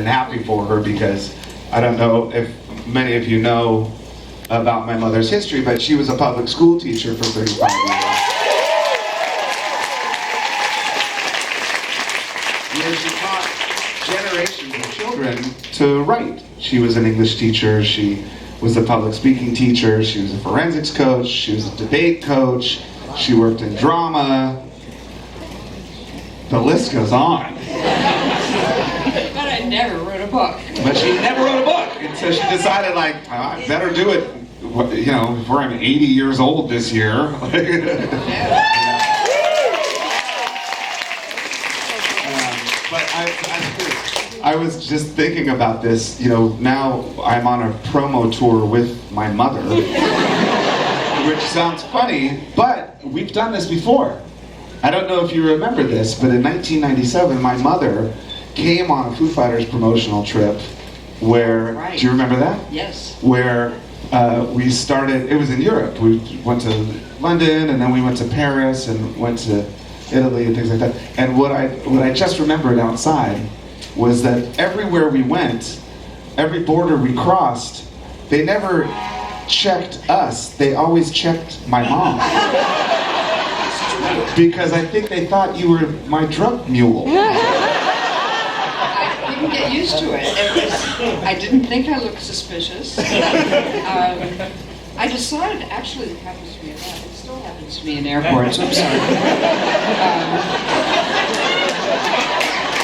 and happy for her, because I don't know if many of you know about my mother's history, but she was a public school teacher for 35 years. Where she taught generations of children to write. She was an English teacher, she was a public speaking teacher, she was a forensics coach, she was a debate coach, she worked in drama. The list goes on. But I never wrote a book. But she never wrote a book, and so she decided, like, I better do it, you know, before I'm 80 years old this year. But I was just thinking about this, you know, now I'm on a promo tour with my mother, which sounds funny, but we've done this before. I don't know if you remember this, but in 1997, my mother came on a Foo Fighters promotional trip where, right. Do you remember that? Yes. Where we started, it was in Europe. We went to London, and then we went to Paris, and went to Italy, and things like that. And what I just remembered outside was that everywhere we went, every border we crossed, they never checked us. They always checked my mom. Because I think they thought you were my drug mule. I didn't get used to it. I didn't think I looked suspicious. I decided, actually it happens to me a lot. It still happens to me in airports. I'm sorry.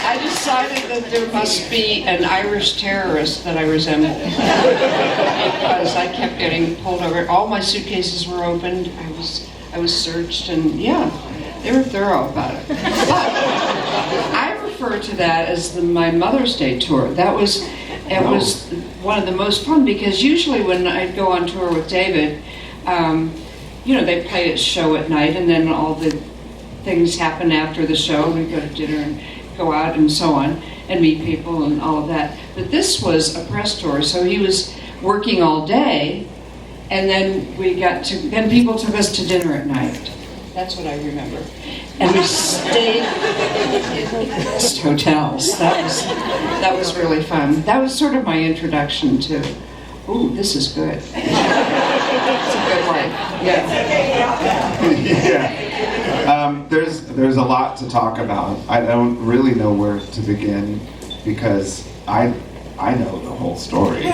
I decided that there must be an Irish terrorist that I resembled. Because I kept getting pulled over. All my suitcases were opened. I was searched, and yeah, they were thorough about it. But I refer to that as my Mother's Day tour. It was one of the most fun, because usually when I'd go on tour with David, you know, they play a show at night, and then all the things happen after the show. We go to dinner and go out and so on, and meet people and all of that. But this was a press tour, so he was working all day, and then then people took us to dinner at night. That's what I remember. And we stayed in guest hotels. That was really fun. That was sort of my introduction to, ooh, this is good. It's a good life. Yeah. Yeah. There's a lot to talk about. I don't really know where to begin, because I know the whole story.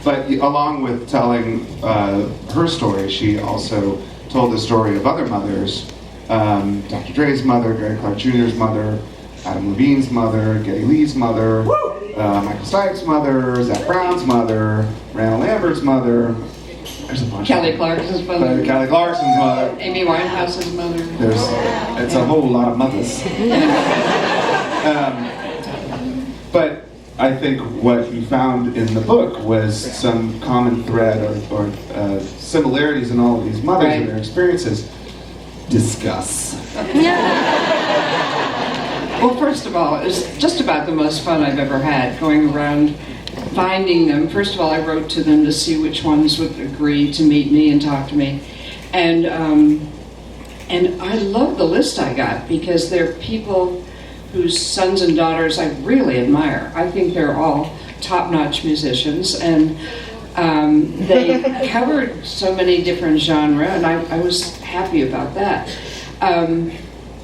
But along with telling her story, she also told the story of other mothers. Dr. Dre's mother, Gary Clark Jr.'s mother, Adam Levine's mother, Geddy Lee's mother, Michael Stipe's mother, Zach Brown's mother, Randall Lambert's mother. There's a bunch. Kelly Clarkson's mother. Kelly Clarkson's mother. Amy Winehouse's mother. It's a whole lot of mothers. But I think what you found in the book was some common thread or similarities in all of these mothers and their experiences. Discuss. Well, first of all, it was just about the most fun I've ever had, going around finding them. First of all, I wrote to them to see which ones would agree to meet me and talk to me. And I love the list I got, because they're people whose sons and daughters I really admire. I think they're all top-notch musicians, and they covered so many different genres, and I was happy about that.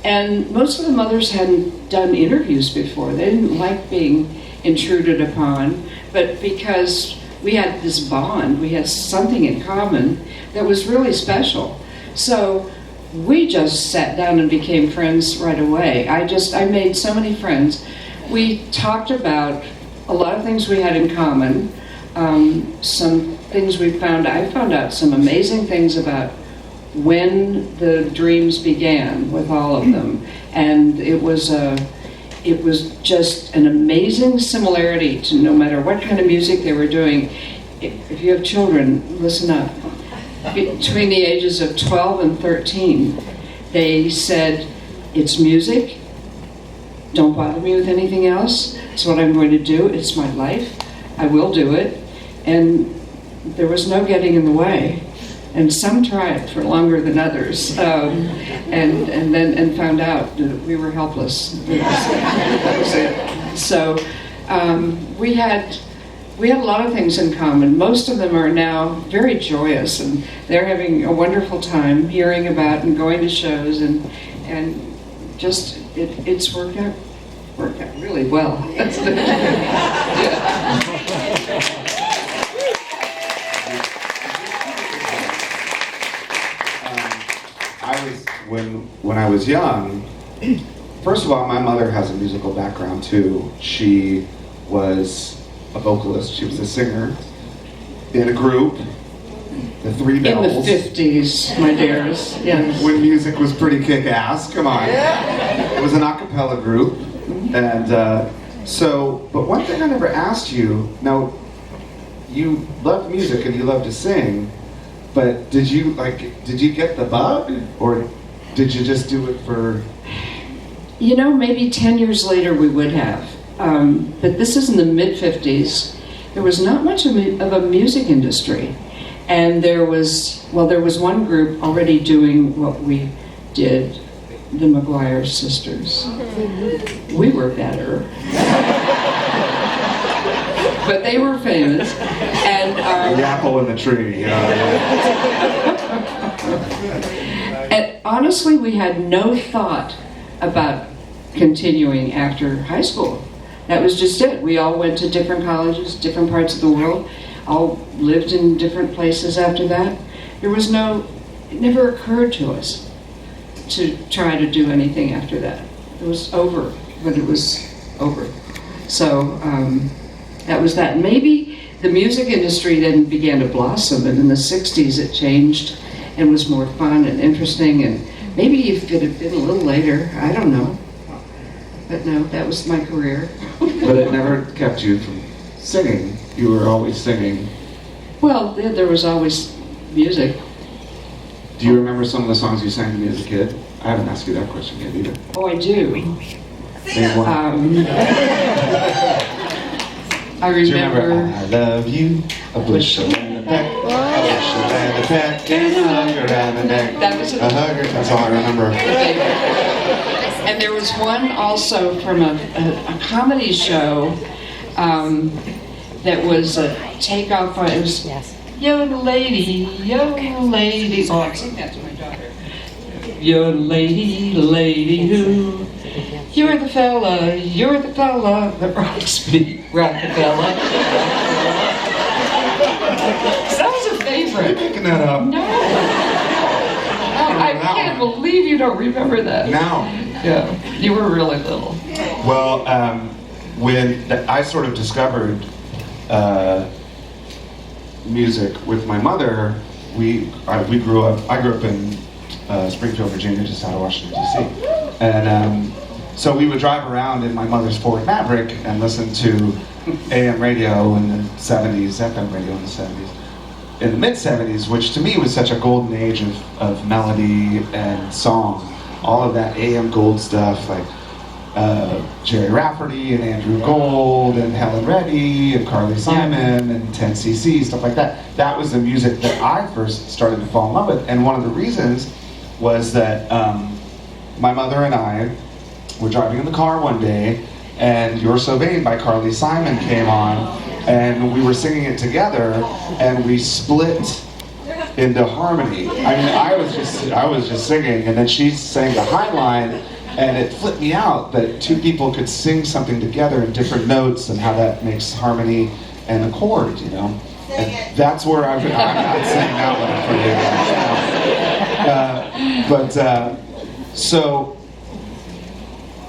And most of the mothers hadn't done interviews before. They didn't like being intruded upon, but because we had this bond, we had something in common that was really special. So we just sat down and became friends right away. I made so many friends. We talked about a lot of things we had in common, some things I found out some amazing things about when the dreams began with all of them. And it was just an amazing similarity to, no matter what kind of music they were doing. If you have children, listen up. Between the ages of 12 and 13, they said, it's music, don't bother me with anything else, it's what I'm going to do, it's my life, I will do it. And there was no getting in the way. And some tried for longer than others, and found out that we were helpless. That was it. So we had a lot of things in common. Most of them are now very joyous, and they're having a wonderful time hearing about and going to shows, and just it's worked out really well. When I was young, first of all, my mother has a musical background too. She was a vocalist. She was a singer in a group, the Three Bells. In the 50s, my dears. Yes. When music was pretty kick-ass. Come on. It was an a cappella group, and but one thing I never asked you. Now, you love music and you love to sing. But did you get the bug, or did you just do it for? You know, maybe 10 years later we would have. But this is in the mid-50s. There was not much of a music industry. And there was one group already doing what we did, the McGuire sisters. We were better. But they were famous, and the apple in the tree. And honestly, we had no thought about continuing after high school. That was just it. We all went to different colleges, different parts of the world, all lived in different places after that. It never occurred to us to try to do anything after that. It was over when it was over. So that was that. Maybe the music industry then began to blossom, and in the 60s it changed and was more fun and interesting, and maybe if it had been a little later, I don't know. But no, that was my career. But it never kept you from singing. You were always singing. Well, there was always music. Do you remember some of the songs you sang to me as a kid? I haven't asked you that question yet either. Oh, I do. Name one. I remember. I love you, a bushel and a peck, a bushel and a peck, and a hug around the neck. That was a hugger. That's all I remember. And there was one also from a comedy show that was a takeoff on, it was Young Lady, oh, I sing that to my daughter. Young lady who, you're the fella that rocks me, Rockefeller. That was a favorite. Are you picking that up? No. I can't believe you don't remember that. No. Yeah, you were really little. Well, when I sort of discovered music with my mother, I grew up in Springfield, Virginia, just out of Washington, D.C. And so we would drive around in my mother's Ford Maverick and listen to AM radio in the 70s, FM radio in the 70s. In the mid-70s, which to me was such a golden age of melody and song. All of that AM gold stuff, like Jerry Rafferty and Andrew Gold and Helen Reddy and Carly Simon and 10cc, stuff like that. That was the music that I first started to fall in love with. And one of the reasons was that my mother and I were driving in the car one day, and You're So Vain by Carly Simon came on, and we were singing it together, and we split into harmony. I mean, I was just singing, and then she sang the high line, and it flipped me out that two people could sing something together in different notes, and how that makes harmony and a chord, you know. And that's where I'm not saying that one for you. So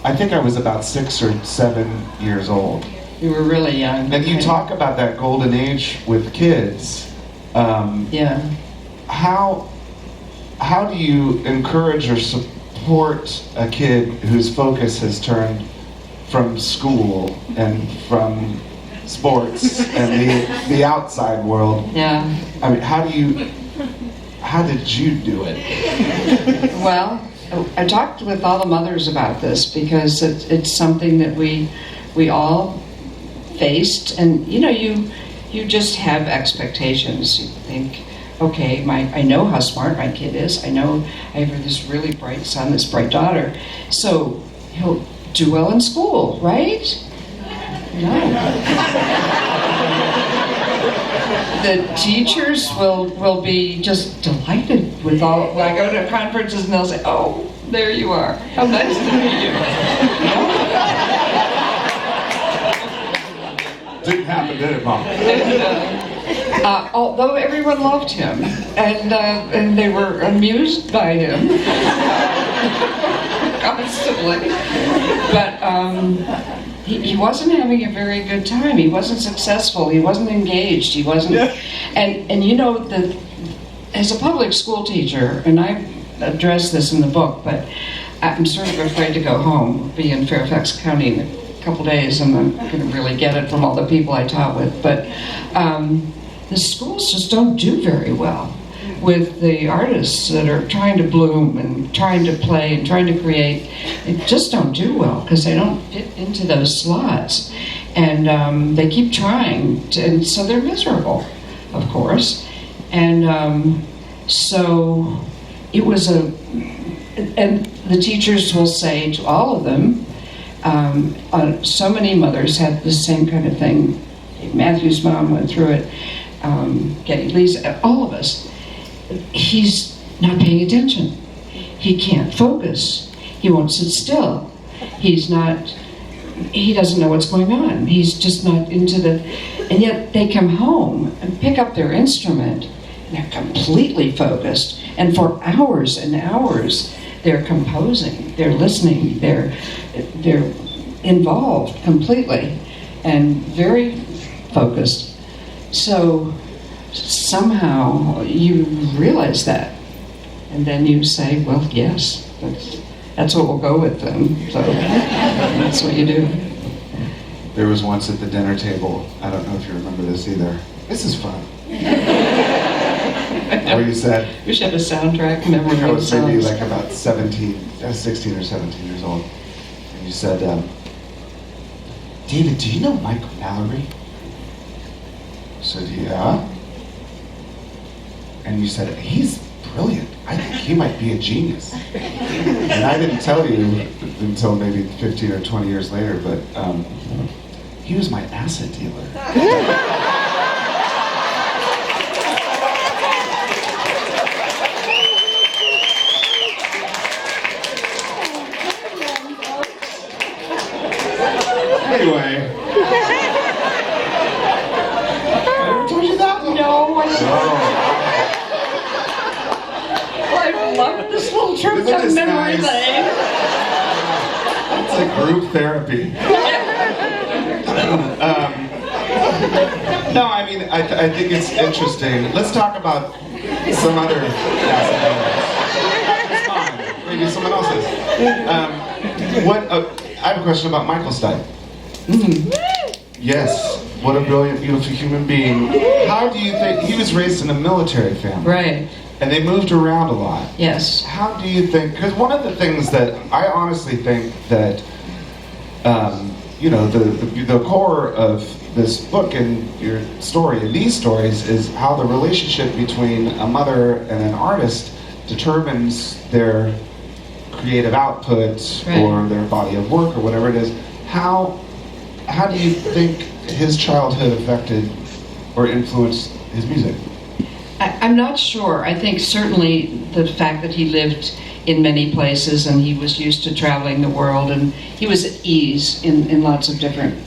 I think I was about 6 or 7 years old. You were really young. And you talk about that golden age with kids. Yeah. How do you encourage or support a kid whose focus has turned from school and from sports and the outside world? Yeah. I mean, how did you do it? Well, I talked with all the mothers about this because it's something that we all faced, and you know, you just have expectations. You think, okay, I know how smart my kid is. I know I have this really bright son, this bright daughter, so he'll do well in school, right? The teachers will be just delighted with all. When I go to conferences and they'll say, "Oh, there you are. How nice to meet you." Didn't happen, did it, Mom? Although everyone loved him, and they were amused by him constantly, but he wasn't having a very good time. He wasn't successful. He wasn't engaged. He wasn't, and you know that as a public school teacher, and I address this in the book, but I'm sort of afraid to go home, be in Fairfax County in a couple days, and I'm going to really get it from all the people I taught with. But the schools just don't do very well with the artists that are trying to bloom and trying to play and trying to create. They just don't do well because they don't fit into those slots, and they keep trying, and so they're miserable, of course. And so it was and the teachers will say to all of them, so many mothers had the same kind of thing. Matthew's mom went through it, Getty Lee's, all of us. He's not paying attention. He can't focus. He won't sit still. He doesn't know what's going on. He's just not into and yet they come home and pick up their instrument and they're completely focused. And for hours and hours, they're composing, they're listening, they're involved completely and very focused. So somehow you realize that, and then you say, well, yes, that's what we'll go with then. So that's what you do. There was once at the dinner table, I don't know if you remember this either. This is fun. Where you said, we should have a soundtrack. Memory I was maybe songs. like about 16 or 17 years old, and you said, David, do you know Mike Mallory? I said, yeah. And you said, he's brilliant. I think he might be a genius. And I didn't tell you until maybe 15 or 20 years later, but he was my asset dealer. Anyway. I ever told you that? No, I don't. No. I love this little trip Isn't down this memory nice? lane. It's like group therapy. No, I mean, I think it's interesting. Let's talk about some other It's fine. Maybe someone else's. I have a question about Michael Stipe. Yes, what a brilliant, beautiful human being. How do you think, he was raised in a military family. Right. And they moved around a lot. Yes. How do you think, because one of the things that I honestly think that, the core of this book and your story and these stories is how the relationship between a mother and an artist determines their creative output or their body of work or whatever it is. How do you think his childhood affected or influenced his music? I'm not sure. I think certainly the fact that he lived in many places and he was used to traveling the world and he was at ease in lots of different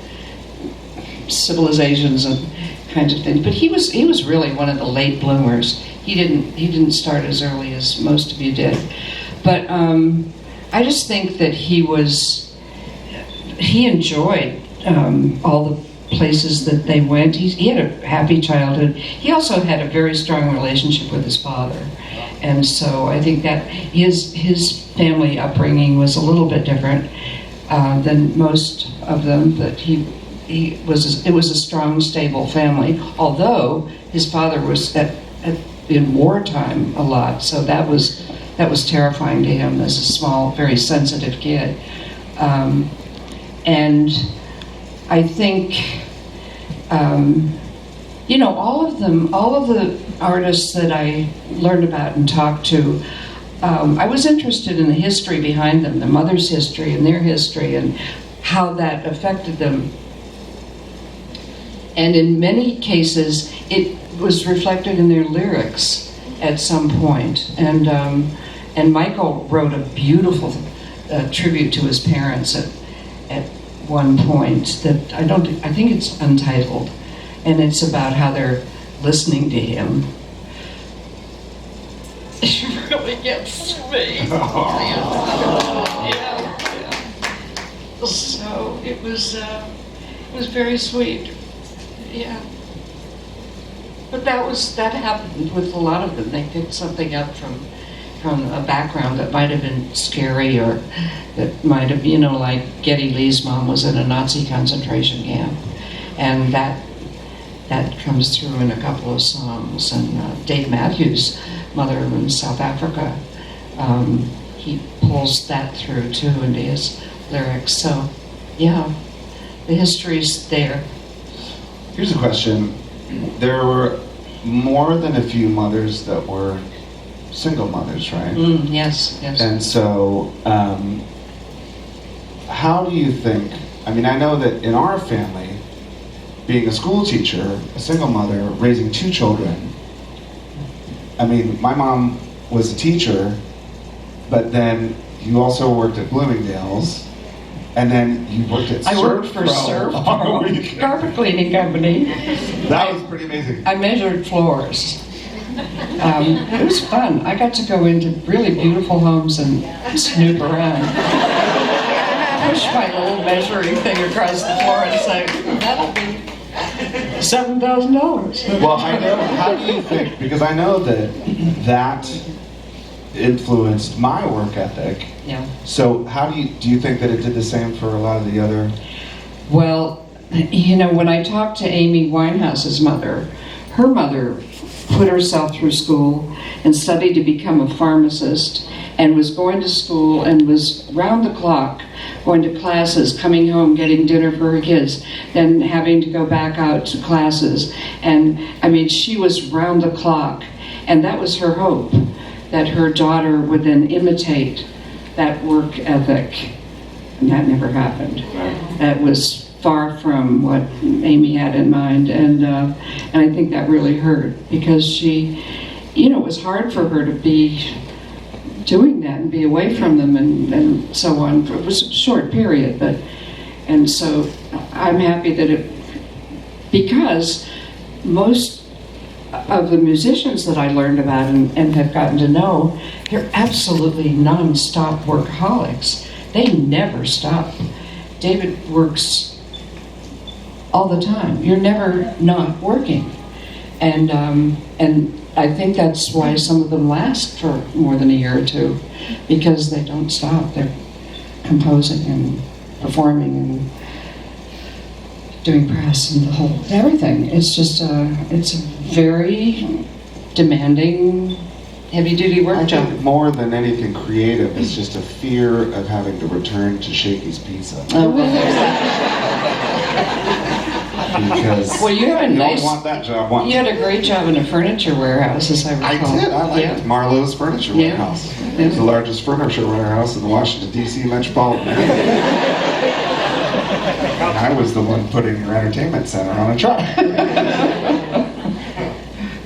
civilizations and kinds of things. But he was really one of the late bloomers. He didn't start as early as most of you did. But I just think that he enjoyed all the places that they went. He had a happy childhood. He also had a very strong relationship with his father. And so I think that his family upbringing was a little bit different than most of them, but it was a strong, stable family, although his father was in wartime a lot, so that was terrifying to him as a small, very sensitive kid. And I think, all of the artists that I learned about and talked to, I was interested in the history behind them, the mother's history and their history and how that affected them And in many cases, it was reflected in their lyrics at some point. And Michael wrote a beautiful tribute to his parents at one point that I think it's untitled, and it's about how they're listening to him. It really gets me. Yeah. So it was very sweet. Yeah. But that happened with a lot of them. They picked something up from a background that might have been scary, or that might have, like Geddy Lee's mom was in a Nazi concentration camp, and that comes through in a couple of songs. And Dave Matthews' mother in South Africa, he pulls that through too into his lyrics. So, yeah, the history's there. Here's a question. There were more than a few mothers that were single mothers, right? Yes. And so, how do you think, I know that in our family, being a school teacher, a single mother, raising 2 children, my mom was a teacher, but then you also worked at Bloomingdale's, and then you worked at I worked for Surf Pro, carpet cleaning company. That was pretty amazing. I measured floors. It was fun. I got to go into really beautiful homes and snoop around. Push my little measuring thing across the floor and say, that'll be $7,000. Well, I know, how do you think, because I know that influenced my work ethic. Yeah. So how do you think that it did the same for a lot of the other? Well, when I talked to Amy Winehouse's mother, her mother put herself through school and studied to become a pharmacist, and was going to school and was round the clock going to classes, coming home, getting dinner for her kids, then having to go back out to classes. And she was round the clock, and that was her hope, that her daughter would then imitate that work ethic. And that never happened. That was far from what Amy had in mind, and I think that really hurt, because she, it was hard for her to be doing that and be away from them and so on. It was a short period, and so I'm happy that because most of the musicians that I learned about and have gotten to know, they're absolutely non-stop workaholics. They never stop. David works all the time. You're never not working. And I think that's why some of them last for more than a year or two, because they don't stop. They're composing and performing and doing press and everything. It's just it's a very demanding, heavy-duty work I job. think more than anything creative, it's just a fear of having to return to Shakey's Pizza. Oh, well, there's that. Because Well, you had a you nice. don't want that job. Want You had a great job in a furniture warehouse, as I I recall. did. I liked Yeah. Marlowe's Furniture Yeah. Warehouse. Yeah. It's the largest furniture warehouse in the Washington, D.C. metropolitan area. And I was the one putting your entertainment center on a truck.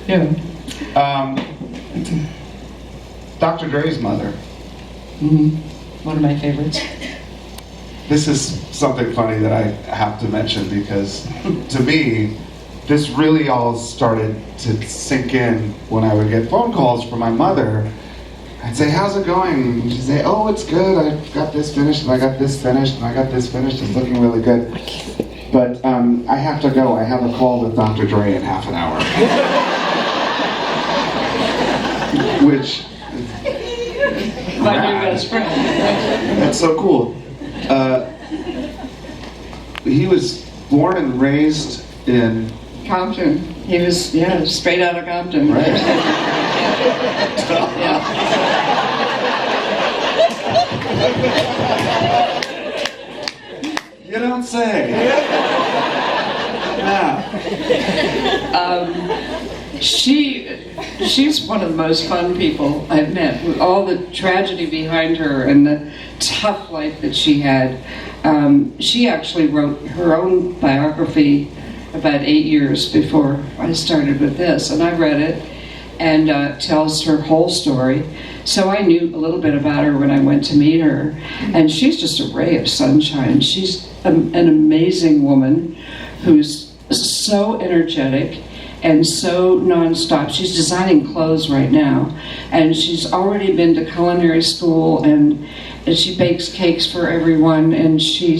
Yeah. Dr. Dre's mother. One of my favorites. This is something funny that I have to mention, because to me, this really all started to sink in when I would get phone calls from my mother. I'd say, how's it going? And she'd say, oh, it's good. I got this finished, and I got this finished, and I got this finished. It's looking really good. But I have to go. I have a call with Dr. Dre in half an hour. Which... My new best friend. That's so cool. He was born and raised in Compton. He was, straight out of Compton. Right. Yeah. You don't say. Yeah. She's one of the most fun people I've met, with all the tragedy behind her and the tough life that she had. She actually wrote her own biography about 8 years before I started with this, and I read it, and it tells her whole story. So I knew a little bit about her when I went to meet her, and she's just a ray of sunshine. She's an amazing woman who's so energetic and so nonstop. She's designing clothes right now, and she's already been to culinary school, and she bakes cakes for everyone, and she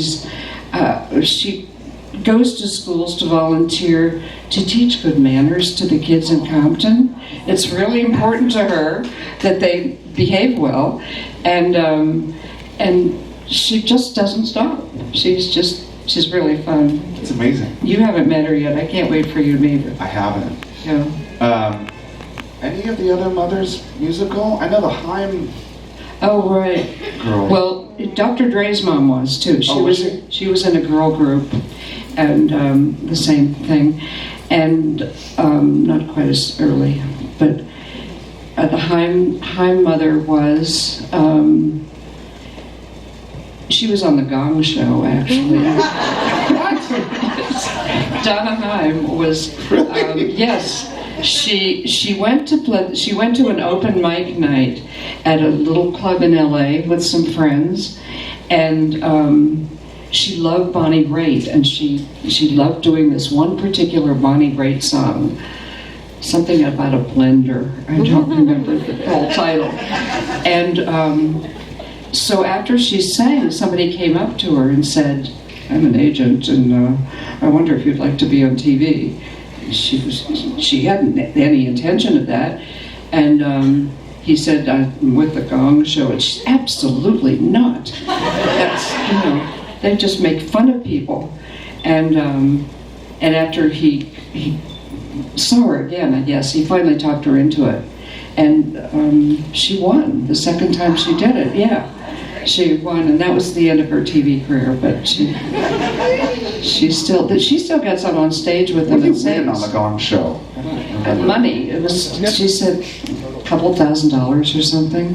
goes to schools to volunteer to teach good manners to the kids in Compton. It's really important to her that they behave well, and she just doesn't stop. She's really fun. It's amazing. You haven't met her yet. I can't wait for you to meet her. I haven't. Yeah. Any of the other mothers musical? I know the Haim Oh, right. girl. Well, Dr. Dre's mom was too. Oh, was she? She was in a girl group, and the same thing, and not quite as early, but the Haim mother was. She was on the Gong Show, actually. Donna Haim was. Yes. She went to an open mic night at a little club in LA with some friends, and she loved Bonnie Raitt, and she loved doing this one particular Bonnie Raitt song, something about a blender. I don't remember the whole title. And so after she sang, somebody came up to her and said, "I'm an agent, and I wonder if you'd like to be on TV." She hadn't any intention of that, and he said, "I'm with the Gong Show," and she's absolutely not. That's they just make fun of people, and after he saw her again, I guess he finally talked her into it, and she won the second time she did it. Yeah. She won, and that was the end of her TV career. But she still gets up on stage with them and What did you win on sings. the Gong Show? I don't remember. Money. It was. She said a couple $1,000s or something.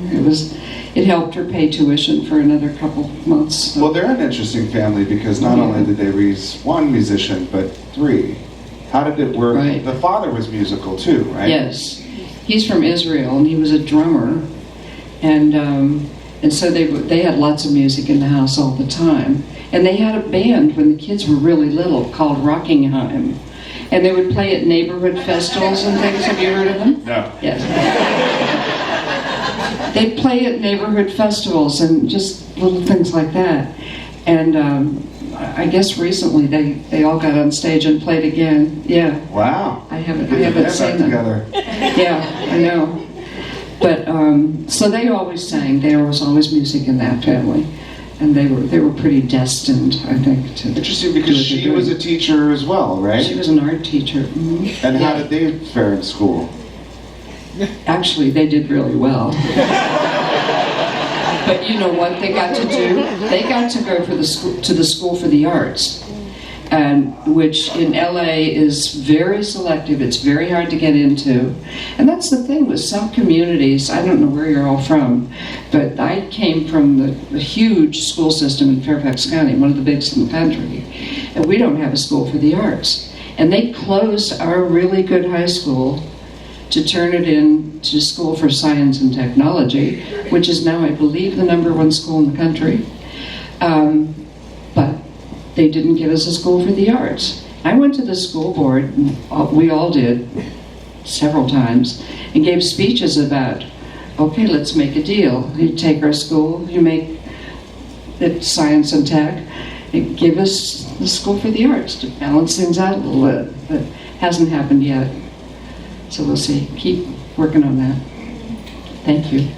It helped her pay tuition for another couple months. So. Well, they're an interesting family because not only did they raise one musician, but three. How did it work? Right. The father was musical too, right? Yes, he's from Israel, and he was a drummer, and so they had lots of music in the house all the time. And they had a band when the kids were really little called Rockingham. And they would play at neighborhood festivals and things. Have you heard of them? No. Yes. They'd play at neighborhood festivals and just little things like that. And I guess recently they all got on stage and played again. Yeah. Wow. I haven't Get the band seen back them. together. Yeah, I know. But so they always sang. There was always music in that family, and they were pretty destined, I think, to. Interesting because she was a teacher as well, right? She was an art teacher. Mm-hmm. And how did they fare in school? Actually, they did really well. But you know what they got to do? They got to go to the School for the Arts, and which in LA is very selective. It's very hard to get into, and that's the thing with some communities. I don't know where you're all from, but I came from the huge school system in Fairfax County, one of the biggest in the country, and we don't have a school for the arts. And they closed our really good high school to turn it into School for Science and Technology, which is now, I believe, the #1 school in the country. But they didn't give us a school for the arts. I went to the school board, we all did, several times, and gave speeches about, okay, let's make a deal. You take our school, you make it science and tech, and give us the school for the arts to balance things out a little bit. But it hasn't happened yet. So we'll see. Keep working on that. Thank you.